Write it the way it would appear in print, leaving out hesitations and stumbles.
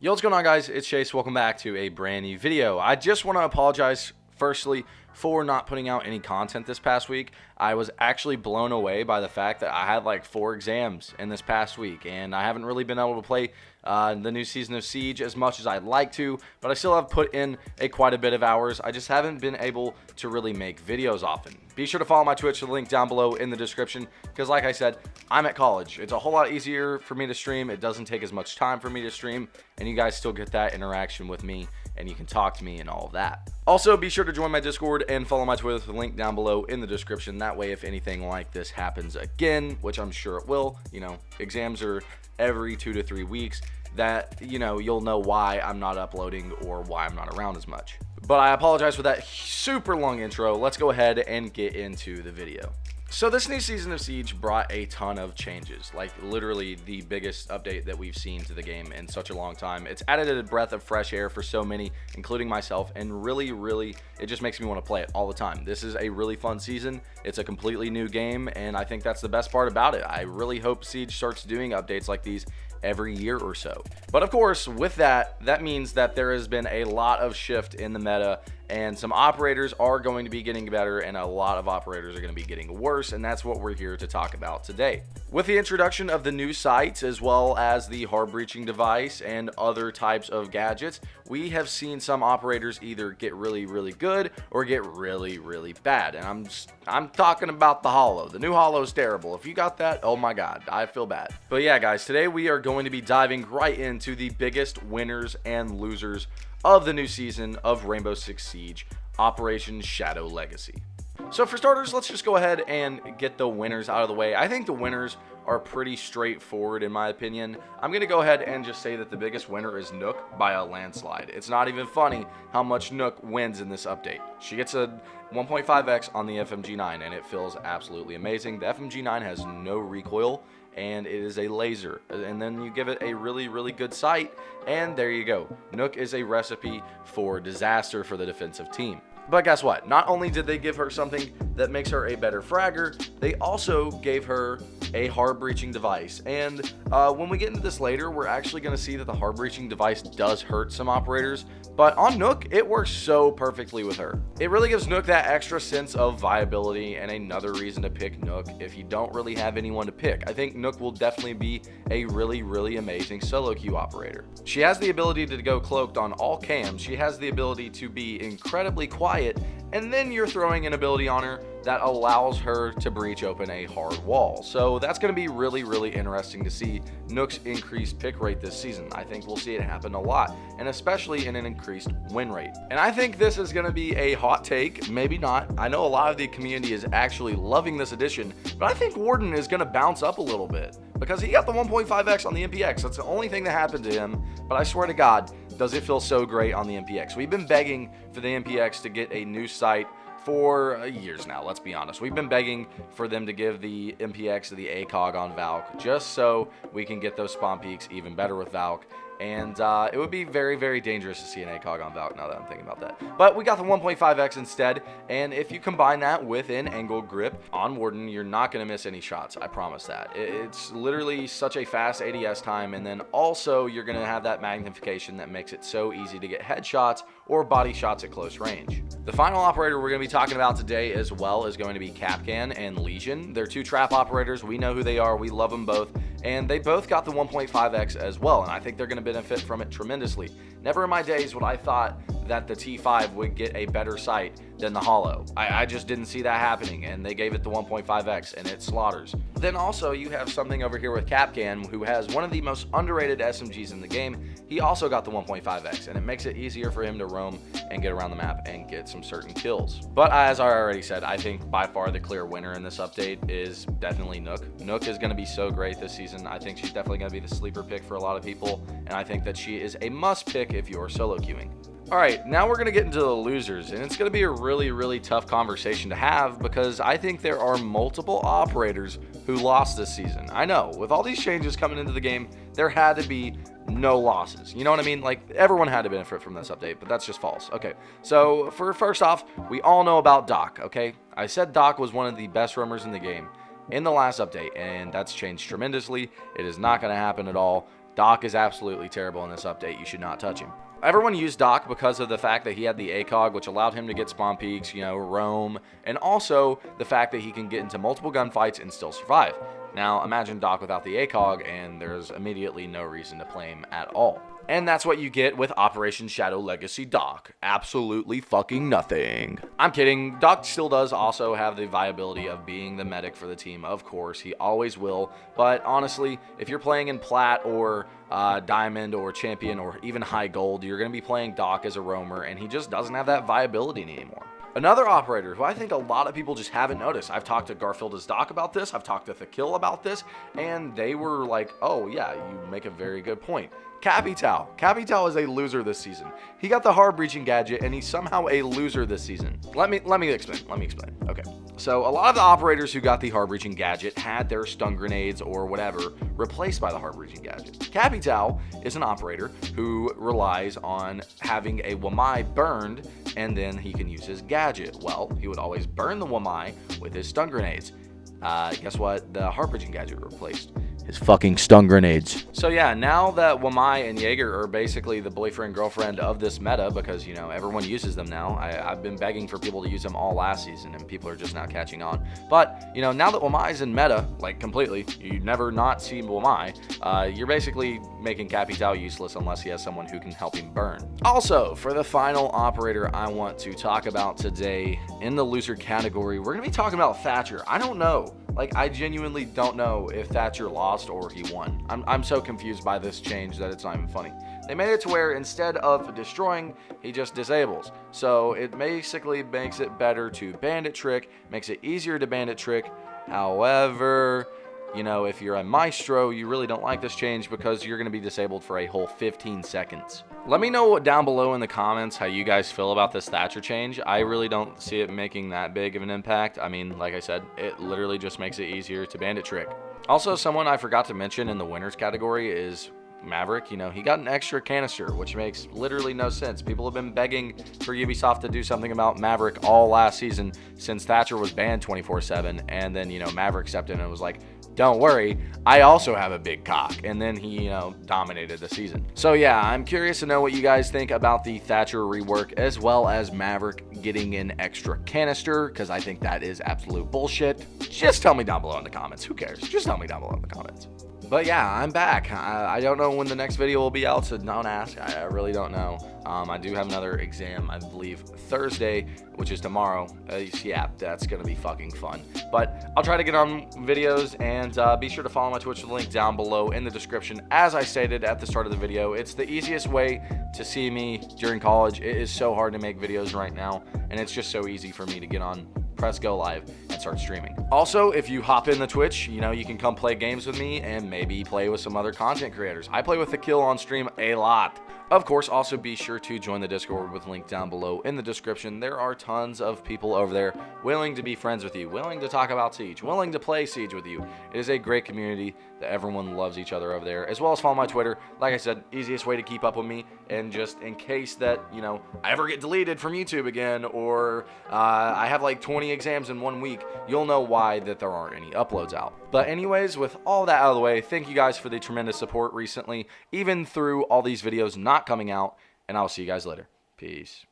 Yo, what's going on, guys? It's Chase. Welcome back to a brand new video. I just want to apologize, firstly, for not putting out any content this past week. I was actually blown away by the fact that I had like 4 exams in this past week, and I haven't really been able to play the new season of Siege as much as I'd like to, but I still have put in quite a bit of hours. I just haven't been able to really make videos often. Be sure to follow my Twitch, the link down below in the description, because like I said, I'm at college. It's a whole lot easier for me to stream. It doesn't take as much time for me to stream, and you guys still get that interaction with me, and you can talk to me and all of that. Also, be sure to join my Discord and follow my Twitter, the link down below in the description. That way, if anything like this happens again, which I'm sure it will, exams are every 2 to 3 weeks, that, you'll know why I'm not uploading or why I'm not around as much. But I apologize for that super long intro. Let's go ahead and get into the video. So this new season of Siege brought a ton of changes, like literally the biggest update that we've seen to the game in such a long time. It's added a breath of fresh air for so many, including myself, and really, it just makes me want to play it all the time. This is a really fun season. It's a completely new game, and I think that's the best part about it. I really hope Siege starts doing updates like these every year or so. But of course, with that means that there has been a lot of shift in the meta, and some operators are going to be getting better and a lot of operators are going to be getting worse, and that's what we're here to talk about today. With the introduction of the new sights as well as the hard breaching device and other types of gadgets, we have seen some operators either get really good or get really bad, and I'm talking about the holo. The new holo is terrible. If you got that, oh my god, I feel bad. But yeah, guys, today we are going to be diving right into the biggest winners and losers of the new season of Rainbow Six Siege, Operation Shadow Legacy. So for starters, let's just go ahead and get the winners out of the way. I think the winners are pretty straightforward in my opinion. I'm going to go ahead and just say that the biggest winner is Nook by a landslide. It's not even funny how much Nook wins in this update. She gets a 1.5x on the FMG9 and it feels absolutely amazing. The FMG9 has no recoil and it is a laser, and then you give it a really good sight, and there you go. Nook is a recipe for disaster for the defensive team. But guess what? Not only did they give her something that makes her a better fragger, they also gave her a hard breaching device. And when we get into this later, we're actually going to see that the hard breaching device does hurt some operators. But on Nook, it works so perfectly with her. It really gives Nook that extra sense of viability and another reason to pick Nook if you don't really have anyone to pick. I think Nook will definitely be a really amazing solo queue operator. She has the ability to go cloaked on all cams. She has the ability to be incredibly quiet, and then you're throwing an ability on her that allows her to breach open a hard wall. So that's going to be really interesting to see Nook's increased pick rate this season. I think we'll see it happen a lot, and especially in an increased win rate. And I think this is going to be a hot take, maybe not. I know a lot of the community is actually loving this addition, but I think Warden is going to bounce up a little bit because he got the 1.5x on the MPX. That's the only thing that happened to him, but I swear to God, does it feel so great on the MPX. We've been begging for the MPX to get a new sight for years now, let's be honest. We've been begging for them to give the MPX to the ACOG on Valk just so we can get those spawn peaks even better with Valk. And it would be very dangerous to see an ACOG on Valk now that I'm thinking about that. But we got the 1.5x instead, and if you combine that with an angle grip on Warden, you're not going to miss any shots, I promise that. It's literally such a fast ADS time, and then also you're going to have that magnification that makes it so easy to get headshots or body shots at close range. The final operator we're going to be talking about today as well is going to be Kapkan and Legion. They're 2 trap operators. We know who they are. We love them both. And they both got the 1.5x as well, and I think they're going to benefit from it tremendously. Never in my days would I thought that the T5 would get a better sight than the holo. I just didn't see that happening, and they gave it the 1.5x, and it slaughters. Then also you have something over here with Kapkan, who has one of the most underrated SMGs in the game. He also got the 1.5x, and it makes it easier for him to roam and get around the map and get some certain kills. But as I already said, I think by far the clear winner in this update is definitely Nook. Nook is going to be so great this season. I think she's definitely going to be the sleeper pick for a lot of people, and I think that she is a must pick if you're solo queuing. Alright, now we're going to get into the losers, and it's going to be a really tough conversation to have because I think there are multiple operators who lost this season. I know, with all these changes coming into the game, there had to be no losses. You know what I mean? Like, everyone had to benefit from this update, but that's just false. Okay, so first off, we all know about Doc, okay? I said Doc was one of the best roamers in the game in the last update, and that's changed tremendously. It is not going to happen at all. Doc is absolutely terrible in this update. You should not touch him. Everyone used Doc because of the fact that he had the ACOG, which allowed him to get spawn peaks, roam, and also the fact that he can get into multiple gunfights and still survive. Now, imagine Doc without the ACOG, and there's immediately no reason to play him at all. And that's what you get with Operation Shadow Legacy Doc. Absolutely fucking nothing. I'm kidding. Doc still does also have the viability of being the medic for the team. Of course, he always will. But honestly, if you're playing in Plat or Diamond or Champion or even High Gold, you're going to be playing Doc as a roamer, and he just doesn't have that viability anymore. Another operator who I think a lot of people just haven't noticed. I've talked to Garfield as Doc about this. I've talked to Thakil about this. And they were like, oh, yeah, you make a very good point. Capital. Capital is a loser this season. He got the hard breaching gadget, and he's somehow a loser this season. Let me explain. Okay. So a lot of the operators who got the hard breaching gadget had their stun grenades or whatever replaced by the hard breaching gadget. Capital is an operator who relies on having a Wamai burned, and then he can use his gadget. Well, he would always burn the Wamai with his stun grenades. Guess what? The hard breaching gadget replaced his fucking stun grenades. So yeah, now that Wamai and Jaeger are basically the boyfriend girlfriend of this meta because, everyone uses them now. I've been begging for people to use them all last season and people are just now catching on. But, now that Wamai's in meta, like completely, you never not see Wamai, you're basically making Capital useless unless he has someone who can help him burn. Also, for the final operator I want to talk about today in the loser category, we're going to be talking about Thatcher. I don't know. I genuinely don't know if Thatcher lost or he won. I'm so confused by this change that it's not even funny. They made it to where instead of destroying, he just disables. So it basically makes it better to bandit trick, makes it easier to bandit trick. However, if you're a maestro, you really don't like this change because you're going to be disabled for a whole 15 seconds. Let me know down below in the comments how you guys feel about this Thatcher change. I really don't see it making that big of an impact. I mean, like I said, it literally just makes it easier to bandit trick. Also, someone I forgot to mention in the winners category is Maverick. He got an extra canister, which makes literally no sense. People have been begging for Ubisoft to do something about Maverick all last season since Thatcher was banned 24/7, and then Maverick stepped in and was like, don't worry, I also have a big cock. And then he, dominated the season. So yeah, I'm curious to know what you guys think about the Thatcher rework as well as Maverick getting an extra canister, because I think that is absolute bullshit. Just tell me down below in the comments. Who cares? Just tell me down below in the comments. But yeah, I'm back. I don't know when the next video will be out, so don't ask. I really don't know. I do have another exam, I believe, Thursday, which is tomorrow. Yeah, that's going to be fucking fun. But I'll try to get on videos, and be sure to follow my Twitch link down below in the description. As I stated at the start of the video, it's the easiest way to see me during college. It is so hard to make videos right now, and it's just so easy for me to get on, press go live, and start streaming. Also, if you hop in the Twitch, you can come play games with me and maybe play with some other content creators. I play with Thakil on stream a lot. Of course, also be sure to join the Discord with link down below in the description. There are tons of people over there willing to be friends with you, willing to talk about Siege, willing to play Siege with you. It is a great community that everyone loves each other over there, as well as follow my Twitter. Like I said, easiest way to keep up with me, and just in case that, I ever get deleted from YouTube again, or I have like 20 exams in 1 week, you'll know why that there aren't any uploads out. But anyways, with all that out of the way, thank you guys for the tremendous support recently, even through all these videos not coming out, and I'll see you guys later. Peace.